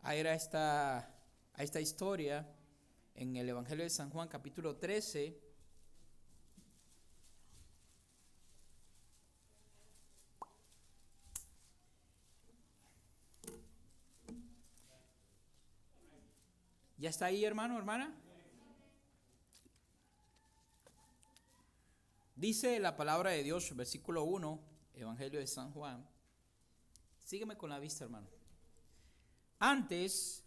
a esta historia en el Evangelio de San Juan, capítulo 13. ¿Ya está ahí, hermano, hermana? Dice la palabra de Dios, versículo 1, Evangelio de San Juan. Sígueme con la vista, hermano. Antes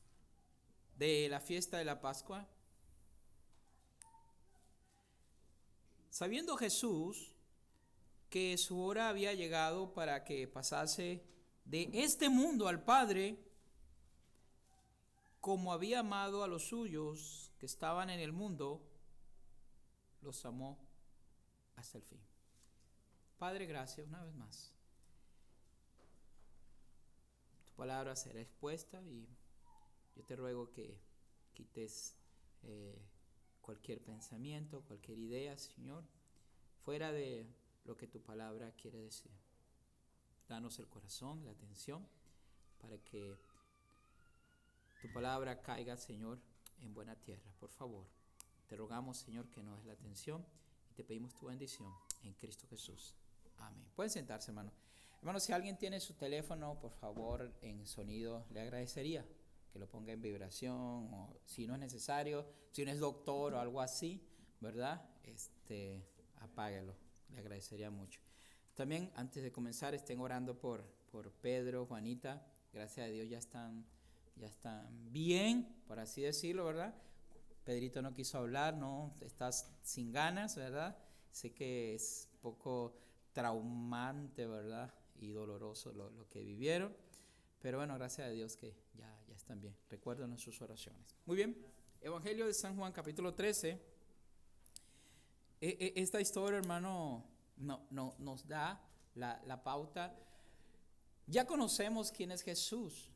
de la fiesta de la Pascua, sabiendo Jesús que su hora había llegado para que pasase de este mundo al Padre, como había amado a los suyos que estaban en el mundo, los amó hasta el fin. Padre, gracias una vez más. Tu palabra será expuesta y yo te ruego que quites cualquier pensamiento, cualquier idea, Señor, fuera de lo que tu palabra quiere decir. Danos el corazón, la atención, para que tu palabra caiga, Señor, en buena tierra. Por favor, te rogamos, Señor, que nos des la atención y te pedimos tu bendición en Cristo Jesús. Amén. Pueden sentarse, hermano. Hermano, si alguien tiene su teléfono, por favor, en sonido, le agradecería que lo ponga en vibración, o si no es necesario, si no es doctor o algo así, ¿verdad? Apáguelo. Le agradecería mucho. También, antes de comenzar, estén orando por Pedro, Juanita. Gracias a Dios ya están bien, por así decirlo, ¿verdad? Pedrito no quiso hablar, no, estás sin ganas, ¿verdad? Sé que es un poco traumante, ¿verdad? Y doloroso lo que vivieron. Pero bueno, gracias a Dios que ya están bien. Recuérdenos sus oraciones. Muy bien. Evangelio de San Juan, capítulo 13. Esta historia, hermano, nos da la pauta. Ya conocemos quién es Jesús.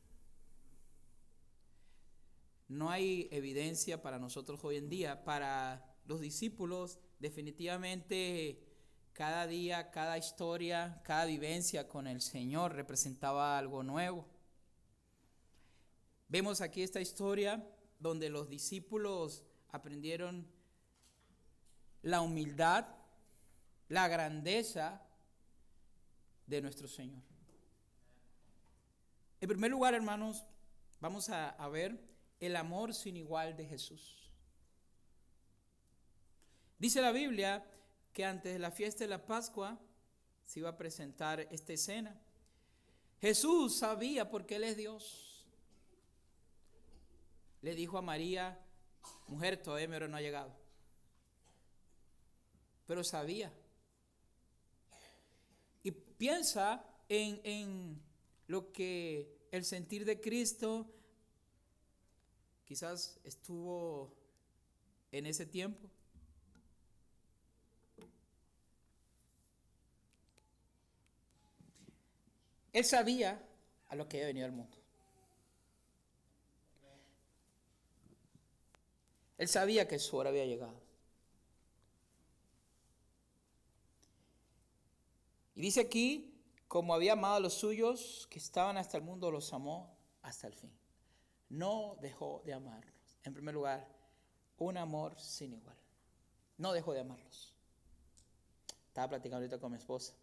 No hay evidencia para nosotros hoy en día. Para los discípulos, definitivamente, cada día, cada historia, cada vivencia con el Señor representaba algo nuevo. Vemos aquí esta historia donde los discípulos aprendieron la humildad, la grandeza de nuestro Señor. En primer lugar, hermanos, vamos a ver el amor sin igual de Jesús. Dice la Biblia que antes de la fiesta de la Pascua se iba a presentar esta escena. Jesús sabía, porque Él es Dios, le dijo a María: mujer, todavía mi hora no ha llegado. Pero sabía. Y piensa en lo que el sentir de Cristo quizás estuvo en ese tiempo. Él sabía a lo que había venido al mundo. Él sabía que su hora había llegado. Y dice aquí, como había amado a los suyos que estaban hasta el mundo, los amó hasta el fin. No dejó de amarlos. En primer lugar, un amor sin igual. No dejó de amarlos. Estaba platicando ahorita con mi esposa.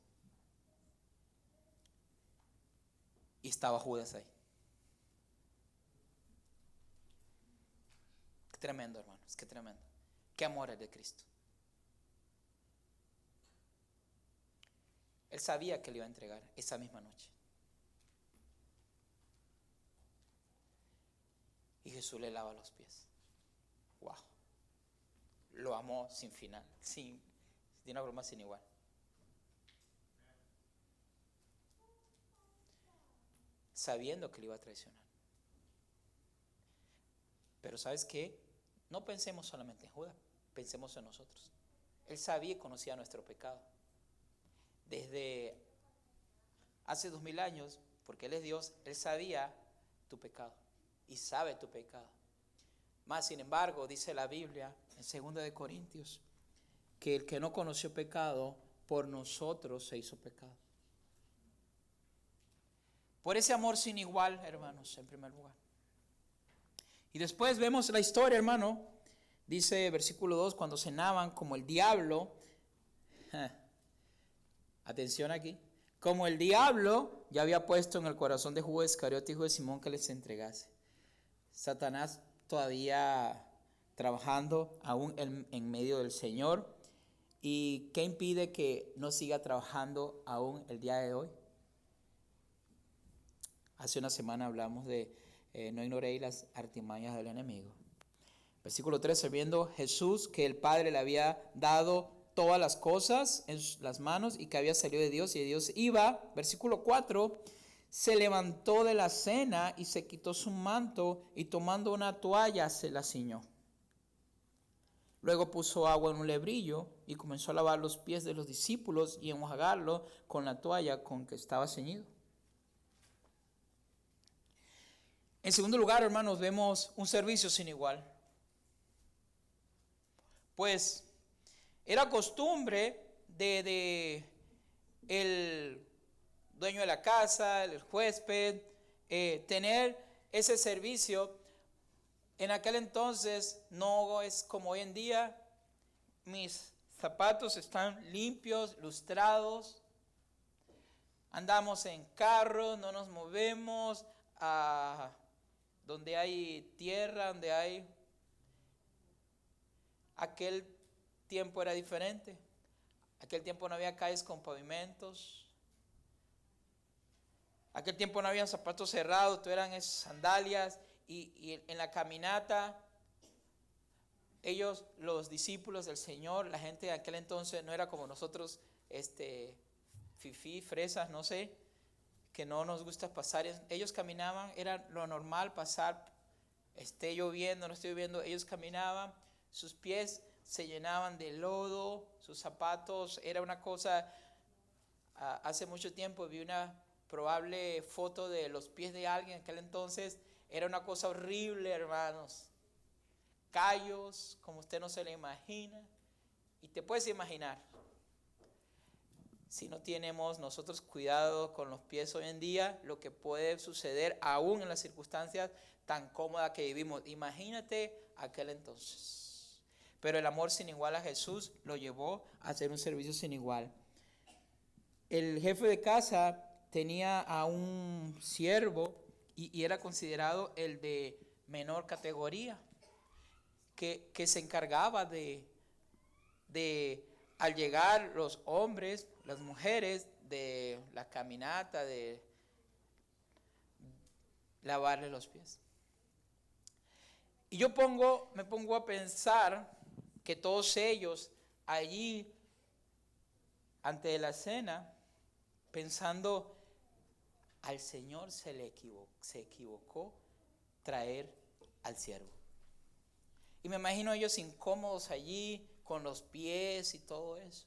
Y estaba Judas ahí. Qué tremendo, hermanos, qué tremendo. Qué amor es de Cristo. Él sabía que le iba a entregar esa misma noche. Y Jesús le lava los pies. Wow. Lo amó sin final, de una forma sin igual. Sabiendo que le iba a traicionar. Pero ¿sabes qué? No pensemos solamente en Judas, pensemos en nosotros. Él sabía y conocía nuestro pecado. Desde hace 2000 años, porque Él es Dios, Él sabía tu pecado y sabe tu pecado. Más sin embargo, dice la Biblia en 2 de Corintios, que el que no conoció pecado, por nosotros se hizo pecado. Por ese amor sin igual, hermanos, en primer lugar. Y después vemos la historia, hermano. Dice versículo 2, cuando cenaban, como el diablo, atención aquí, como el diablo ya había puesto en el corazón de Judas Iscariote, hijo de Simón, que les entregase. Satanás todavía trabajando aún en medio del Señor. ¿Y qué impide que no siga trabajando aún el día de hoy? Hace una semana hablamos de no ignoréis las artimañas del enemigo. Versículo 13, viendo Jesús que el Padre le había dado todas las cosas en las manos y que había salido de Dios y de Dios iba. Versículo 4, se levantó de la cena y se quitó su manto y tomando una toalla se la ciñó. Luego puso agua en un lebrillo y comenzó a lavar los pies de los discípulos y enjuagarlo con la toalla con que estaba ceñido. En segundo lugar, hermanos, vemos un servicio sin igual. Pues era costumbre de el dueño de la casa, el huésped, tener ese servicio. En aquel entonces no es como hoy en día. Mis zapatos están limpios, lustrados. Andamos en carro, no nos movemos a donde hay tierra, donde hay... Aquel tiempo era diferente. Aquel tiempo no había calles con pavimentos. Aquel tiempo no había zapatos cerrados, todo eran sandalias. Y en la caminata, ellos, los discípulos del Señor, la gente de aquel entonces no era como nosotros, fifí, fresas, no sé, que no nos gusta pasar. Ellos caminaban, era lo normal pasar, esté lloviendo, no esté lloviendo, ellos caminaban, sus pies se llenaban de lodo, sus zapatos, era una cosa, hace mucho tiempo vi una probable foto de los pies de alguien en aquel entonces, era una cosa horrible, hermanos. Callos, como usted no se le imagina. Y te puedes imaginar, si no tenemos nosotros cuidado con los pies hoy en día, lo que puede suceder aún en las circunstancias tan cómodas que vivimos. Imagínate aquel entonces. Pero el amor sin igual a Jesús lo llevó a hacer un servicio sin igual. El jefe de casa tenía a un siervo y era considerado el de menor categoría, que se encargaba de al llegar los hombres, las mujeres, de la caminata, de lavarle los pies. Y yo me pongo a pensar que todos ellos allí, ante la cena, pensando, al Señor se equivocó traer al siervo. Y me imagino ellos incómodos allí, con los pies y todo eso.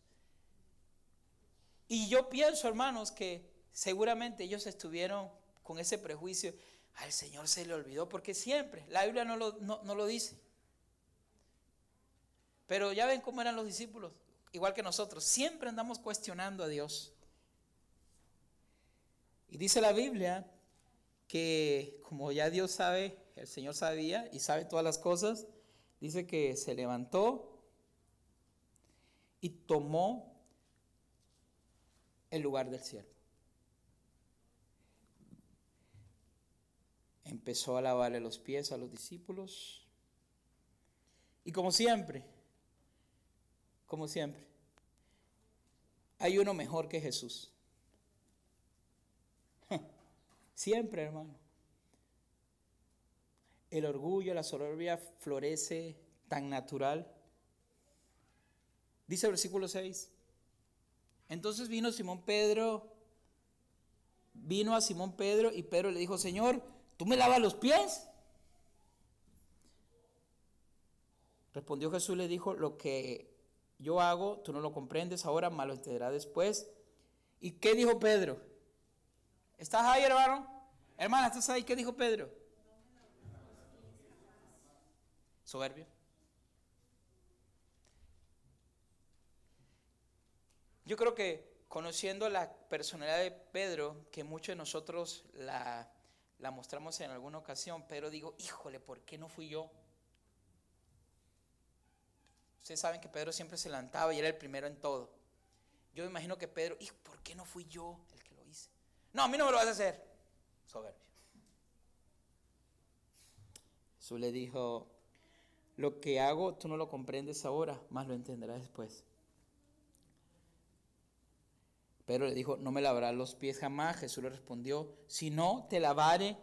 Y yo pienso, hermanos, que seguramente ellos estuvieron con ese prejuicio, al Señor se le olvidó, porque siempre, la Biblia no lo dice. Pero ya ven cómo eran los discípulos, igual que nosotros, siempre andamos cuestionando a Dios. Y dice la Biblia que como ya Dios sabe, el Señor sabía y sabe todas las cosas, dice que se levantó y tomó el lugar del siervo. Empezó a lavarle los pies a los discípulos. Y como siempre, hay uno mejor que Jesús. Siempre, hermano. El orgullo, la soberbia florece tan natural. Dice el versículo 6. Entonces vino a Simón Pedro y Pedro le dijo, Señor, ¿tú me lavas los pies? Respondió Jesús y le dijo, lo que yo hago, tú no lo comprendes ahora, mas lo entenderás después. ¿Y qué dijo Pedro? ¿Estás ahí, hermano? Hermana, ¿estás ahí? ¿Qué dijo Pedro? Soberbio. Yo creo que conociendo la personalidad de Pedro, que muchos de nosotros la la mostramos en alguna ocasión, pero digo, híjole, ¿por qué no fui yo? Ustedes saben que Pedro siempre se levantaba y era el primero en todo. Yo me imagino que Pedro, ¿y por qué no fui yo el que lo hice? No, a mí no me lo vas a hacer. Soberbio. Jesús le dijo, lo que hago tú no lo comprendes ahora, más lo entenderás después. Pedro le dijo, no me lavarás los pies jamás. Jesús le respondió, si no te lavare,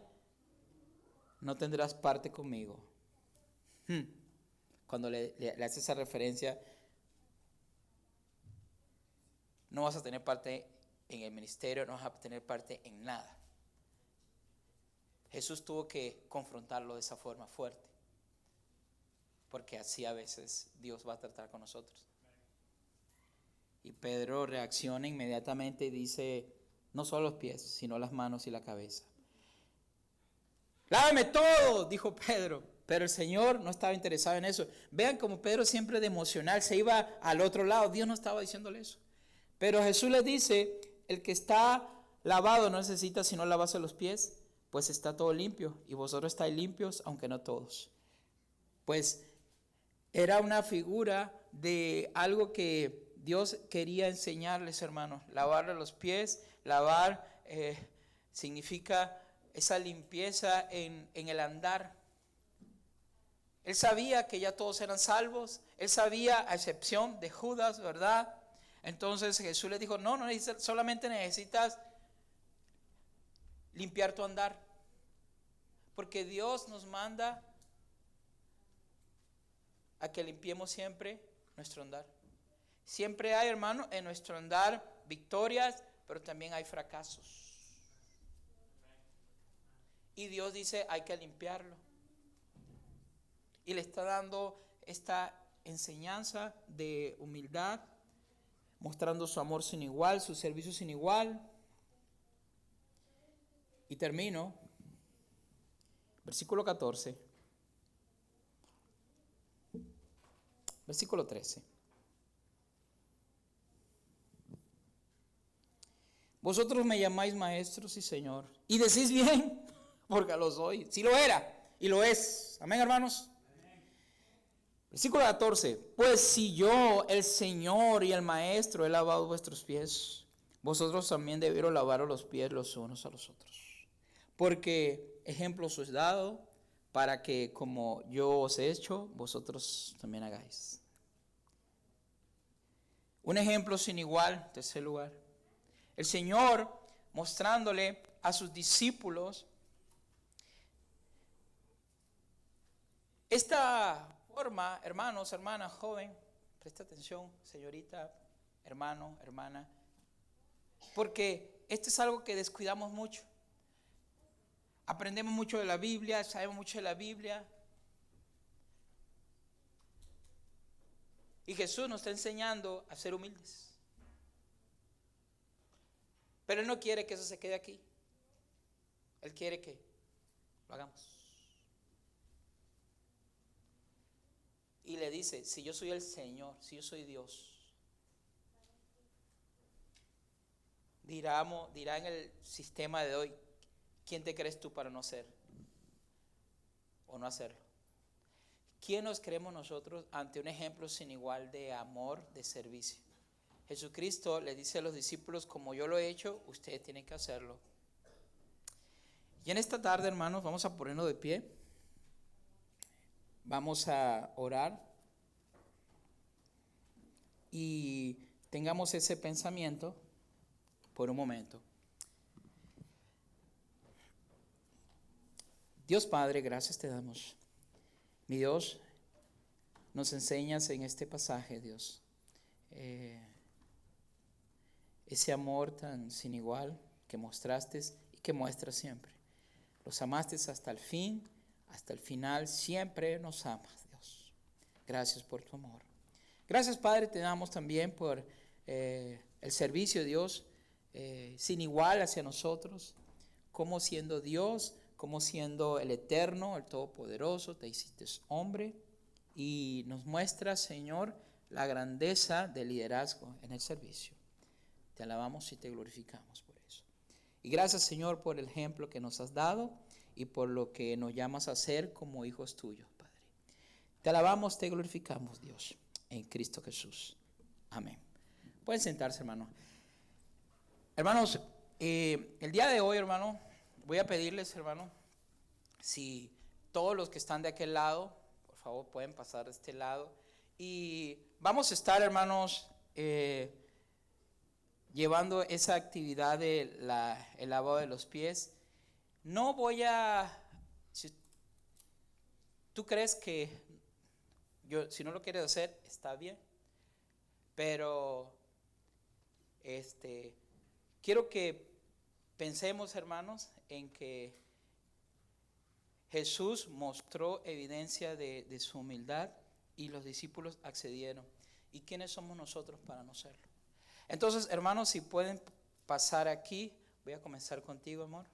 no tendrás parte conmigo. Cuando le hace esa referencia, no vas a tener parte en el ministerio, no vas a tener parte en nada. Jesús tuvo que confrontarlo de esa forma fuerte, porque así a veces Dios va a tratar con nosotros. Y Pedro reacciona inmediatamente y dice, no solo los pies, sino las manos y la cabeza. Lávame todo, dijo Pedro, pero el Señor no estaba interesado en eso. Vean como Pedro siempre de emocional se iba al otro lado, Dios no estaba diciéndole eso. Pero Jesús le dice, el que está lavado no necesita sino lavarse los pies, pues está todo limpio, y vosotros estáis limpios, aunque no todos. Pues era una figura de algo que Dios quería enseñarles, hermanos. Lavarle los pies, lavar significa esa limpieza en el andar. Él sabía que ya todos eran salvos, él sabía, a excepción de Judas, ¿verdad? Entonces Jesús le dijo, no necesitas, solamente necesitas limpiar tu andar, porque Dios nos manda a que limpiemos siempre nuestro andar. Siempre hay, hermano, en nuestro andar victorias, pero también hay fracasos. Y Dios dice, hay que limpiarlo. Y le está dando esta enseñanza de humildad, mostrando su amor sin igual, su servicio sin igual. Y termino, versículo 14, versículo 13. Vosotros me llamáis maestros y Señor, y decís bien, porque lo soy. Sí lo era, y lo es. Amén, hermanos. Amén. Versículo 14. Pues si yo, el Señor y el Maestro, he lavado vuestros pies, vosotros también debieron lavaros los pies los unos a los otros. Porque ejemplo os he dado, para que como yo os he hecho, vosotros también hagáis. Un ejemplo sin igual, tercer lugar. El Señor mostrándole a sus discípulos esta forma, hermanos, hermanas, joven, presta atención, señorita, hermano, hermana, porque esto es algo que descuidamos mucho. Aprendemos mucho de la Biblia, sabemos mucho de la Biblia. Y Jesús nos está enseñando a ser humildes. Pero Él no quiere que eso se quede aquí. Él quiere que lo hagamos. Y le dice, si yo soy el Señor, si yo soy Dios, dirá en el sistema de hoy, ¿quién te crees tú para no ser o no hacerlo? ¿Quién nos creemos nosotros ante un ejemplo sin igual de amor, de servicio? Jesucristo le dice a los discípulos, como yo lo he hecho, ustedes tienen que hacerlo. Y en esta tarde, hermanos, vamos a ponernos de pie. Vamos a orar. Y tengamos ese pensamiento por un momento. Dios Padre, gracias te damos. Mi Dios, nos enseñas en este pasaje, Dios, ese amor tan sin igual que mostraste y que muestras siempre. Los amaste hasta el fin, hasta el final, siempre nos amas, Dios. Gracias por tu amor. Gracias, Padre, te damos también por el servicio, Dios, sin igual hacia nosotros, como siendo Dios, como siendo el Eterno, el Todopoderoso, te hiciste hombre y nos muestras, Señor, la grandeza del liderazgo en el servicio. Te alabamos y te glorificamos por eso. Y gracias, Señor, por el ejemplo que nos has dado. y por lo que nos llamas a ser como hijos tuyos, Padre. Te alabamos, te glorificamos, Dios, en Cristo Jesús. Amén. Pueden sentarse, hermanos. Hermanos, el día de hoy, hermano, voy a pedirles, hermano, si todos los que están de aquel lado, por favor, pueden pasar de este lado. Y vamos a estar, hermanos, llevando esa actividad de el lavado de los pies. No voy a... Si tú crees que si no lo quieres hacer, está bien. Pero quiero que pensemos, hermanos, en que Jesús mostró evidencia de su humildad y los discípulos accedieron. ¿Y quiénes somos nosotros para no serlo? Entonces, hermanos, si pueden pasar aquí, voy a comenzar contigo, amor.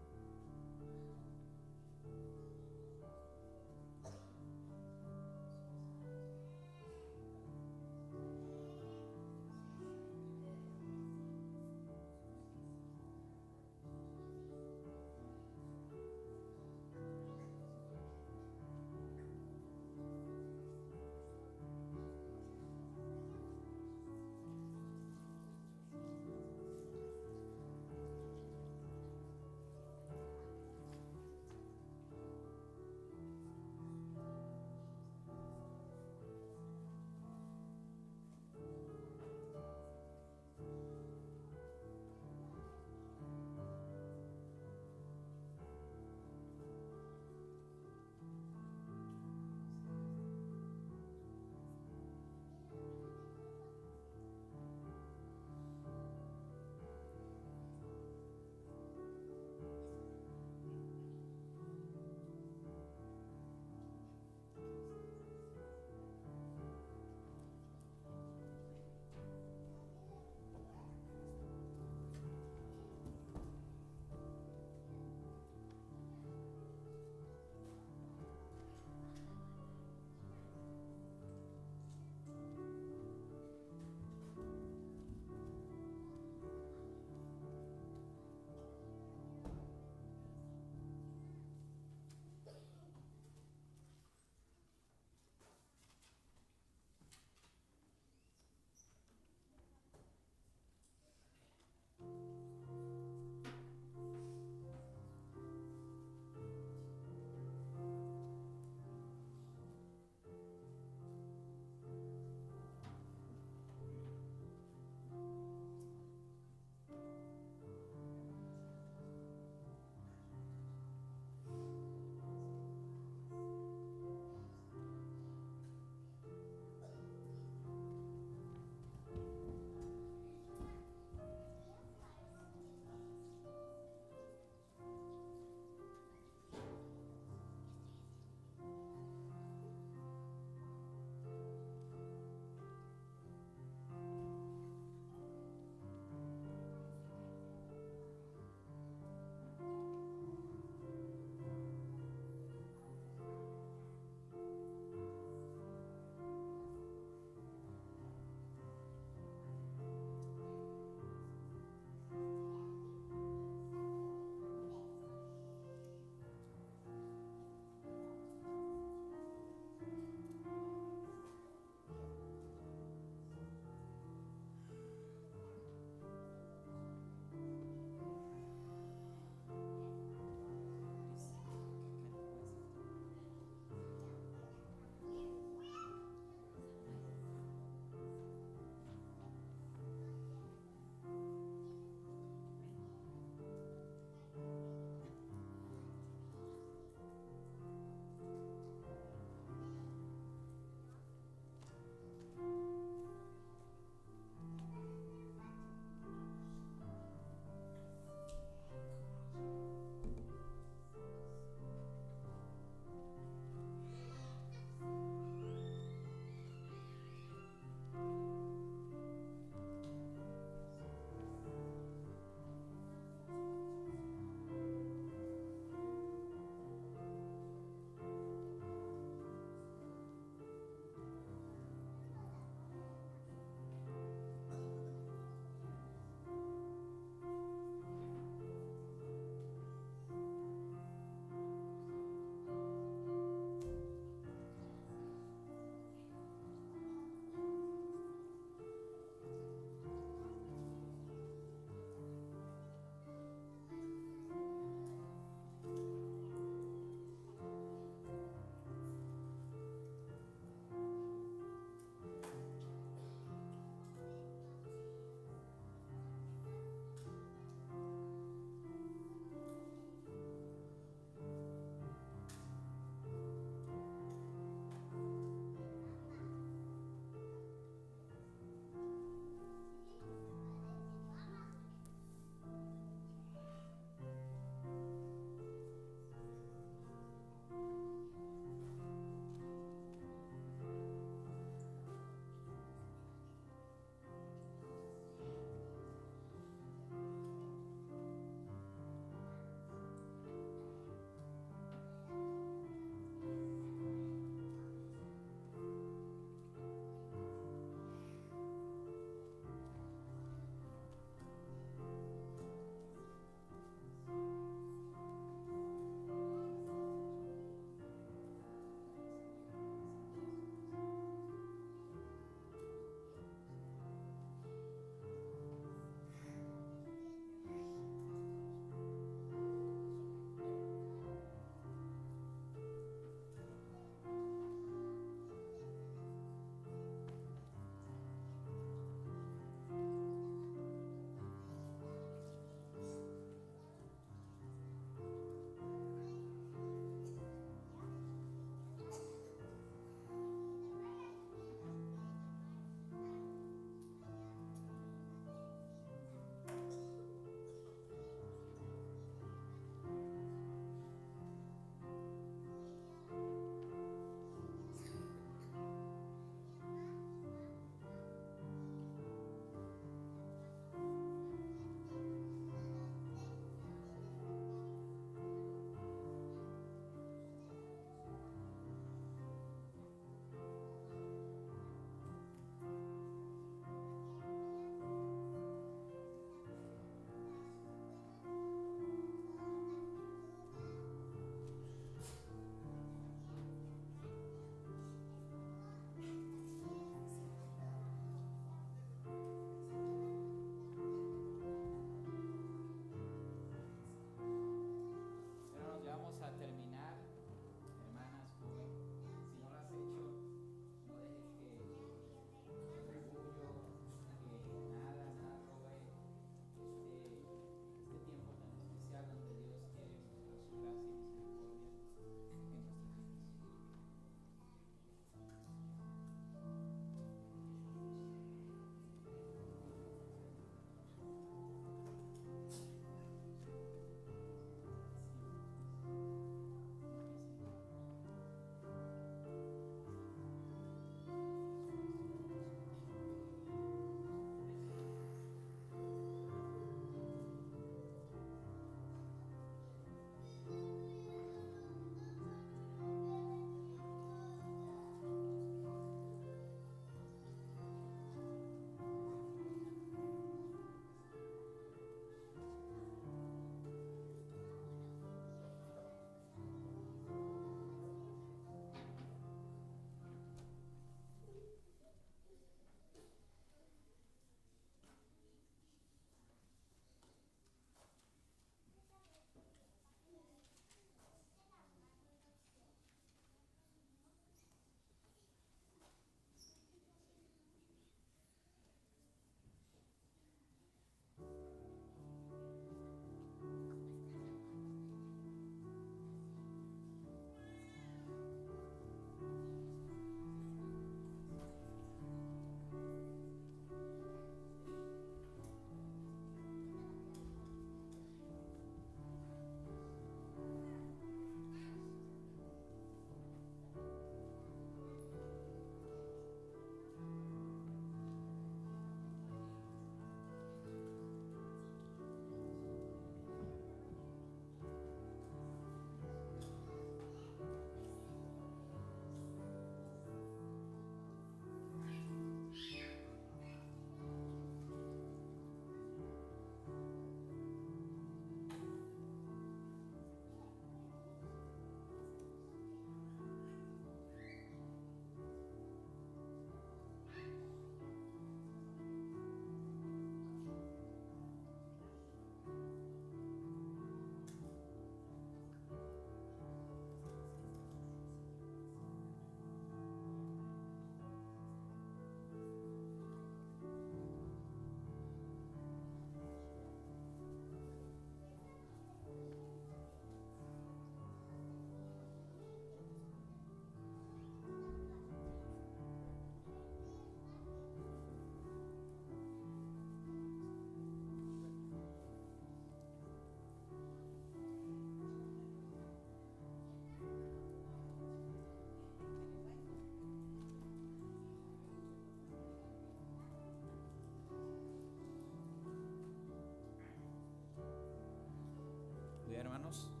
Muy bien, hermanos.